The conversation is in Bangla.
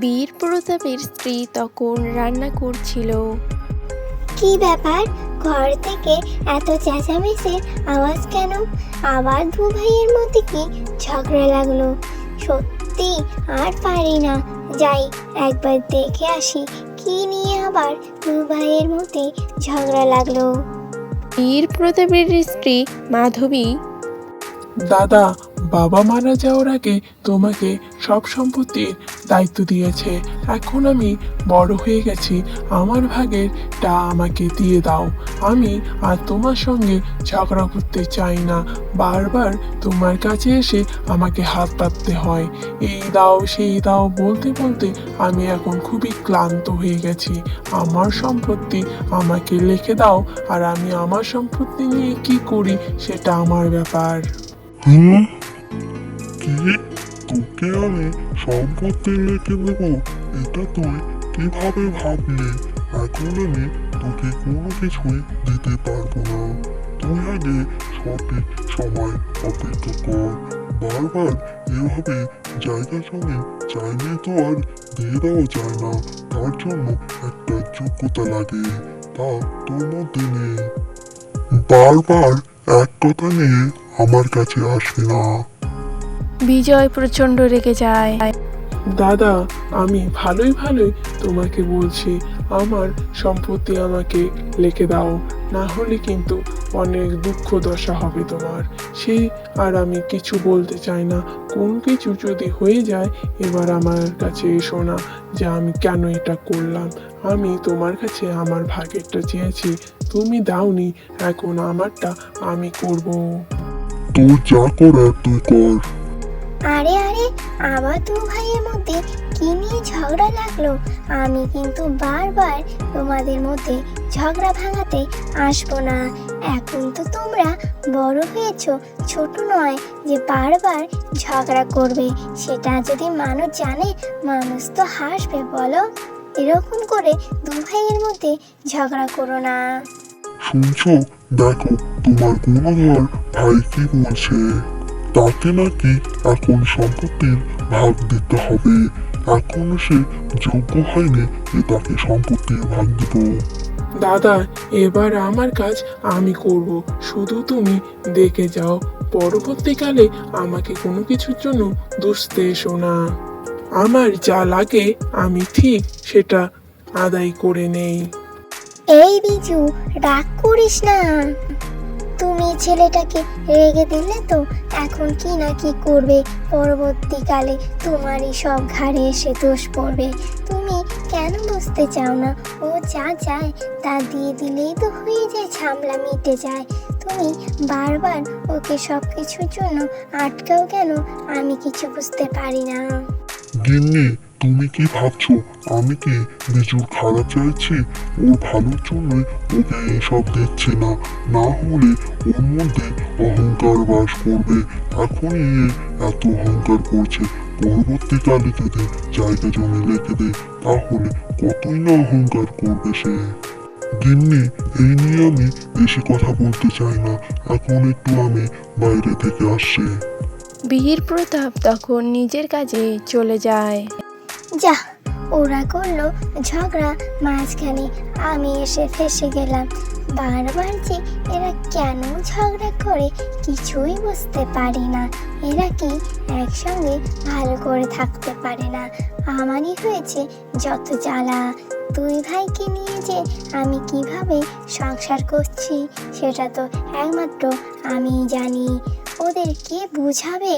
বীর প্রতাপের স্ত্রী তখন রান্না করছিল। কি ব্যাপার, ঘর থেকে এত চেঁচামেচির আওয়াজ কেন? আবার দু ভাইয়ের মধ্যে কি ঝগড়া লাগলো? সত্যি আর পারি না, যাই একবার দেখে আসি কি নিয়ে আবার দু ভাইয়ের মধ্যে ঝগড়া লাগলো। বীর প্রতাপের স্ত্রী মাধবী দাদা, বাবা মারা যাওয়ার আগে তোমাকে সব সম্পত্তির দায়িত্ব দিয়েছে। এখন আমি বড় হয়ে গেছি, আমার ভাগেরটা আমাকে দিয়ে দাও। আমি আর তোমার সঙ্গে ঝগড়া করতে চাই না। বারবার তোমার কাছে এসে আমাকে হাত পাততে হয়। এই দাও সেই দাও বলতে বলতে আমি এখন খুবই ক্লান্ত হয়ে গেছি। আমার সম্পত্তি আমাকে লিখে দাও, আর আমি আমার সম্পত্তি নিয়ে কি করি সেটা আমার ব্যাপার। কি, তোকে আমি সম্পত্তি লিখে দেব? এটা তুই কিভাবে ভাবলি? এখন আমি তোকে কোনো কিছুই দিতে পারবো না। তুই আগে সঠিক সময় অপেক্ষা কর। বারবার এভাবে জায়গা জমি চাইলে তো আর দিয়ে দেওয়া যায় না। তার জন্য একটা যোগ্যতা লাগে, তা তোর মধ্যে নেই। বারবার এক কথা নিয়ে আমার কাছে আসবি না। বিজয় প্রচণ্ড রেগে যায়। দাদা, আমি ভালোই ভালোই তোমাকে বলছি, আমার সম্পত্তি আমাকে লিখে দাও, না হলে কিন্তু অনেক দুঃখ দশা হবে তোমার। সে আর আমি কিছু বলতে চাই না। কোন কিছু যদি হয়ে যায়, এবার আমার কাছে এসো না যে আমি কেন এটা করলাম। আমি তোমার কাছে আমার ভাগেরটা চেয়েছি, তুমি দাওনি, এখন আমারটা আমি করব। তোর যা করার তুই কর। আরে আরে, আবার দু ভাইয়ের মধ্যে কি নিয়ে ঝগড়া লাগলো? আমি কিন্তু বারবার তোমাদের মধ্যে ঝগড়া ভাঙাতে আসবো না। এখন তো তোমরা বড় হয়েছো, ছোট নয় যে বারবার ঝগড়া করবে। সেটা যদি মানুষ জানে, মানুষ তো হাসবে, বলো? এরকম করে দু ভাইয়ের মধ্যে ঝগড়া করো না। শুনছো, দেখো তোমার গুণধর ভাই কি বলছে। তাকে নাকি এখন সম্পত্তির ভাগ দিতে হবে। এখন সে যোগ্য হয়নি যে তাকে সম্পত্তির ভাগ দিব। দাদা, এবার আমার কাজ আমি করব, শুধু তুমি দেখে যাও। পরবর্তীকালে আমাকে কোনো কিছুর জন্য দুষতে এসো না। আমার যা লাগে আমি ঠিক সেটা আদায় করে নেই। এই বিজু, রাগ করিস না। তুমি ছেলেটাকে রেগে দিলে তো এখন কি না কি করবে। পরবর্তীকালে তোমারই সব ঘাড়ে এসে দোষ পড়বে। তুমি কেন বুঝতে চাও না? ও যা চায় তা দিয়ে দিলেই তো হয়ে যায়, ঝামেলা মিটে যায়। তুমি বারবার ওকে সব কিছুর জন্য আটকাও কেন? আমি কিছু বুঝতে পারি না। গিন্নি, তুমি কি ভাবছো আমি কি বিজুর খারাপ চাইছি? ওর ভালোর জন্যই ওকে এসব দিচ্ছি না, না হলে ওর মধ্যে অহংকার বাস করবে। এখনই এত অহংকার করছে, পরবর্তীকালে যদি জায়গা জমি লিখে দেয় তাহলে কতই না অহংকার করবে সে। গিন্নি, এই নিয়ে আমি বেশি কথা বলতে চাই না। এখন একটু আমি বাইরে থেকে আসছি। বীর প্রতাপ তখন নিজের কাজে চলে যায়। যা, ওরা করলো ঝগড়া, মাঝখানে আমি এসে ফেসে গেলাম। বারবার যে এরা কেন ঝগড়া করে কিছুই বুঝতে পারি না। এরা কি একসঙ্গে ভালো করে থাকতে পারে না? আমারই হয়েছে যত জ্বালা। দুই ভাইকে নিয়ে যে আমি কিভাবে সংসার করছি সেটা তো একমাত্র আমিই জানি। ওদের কে বুঝাবে?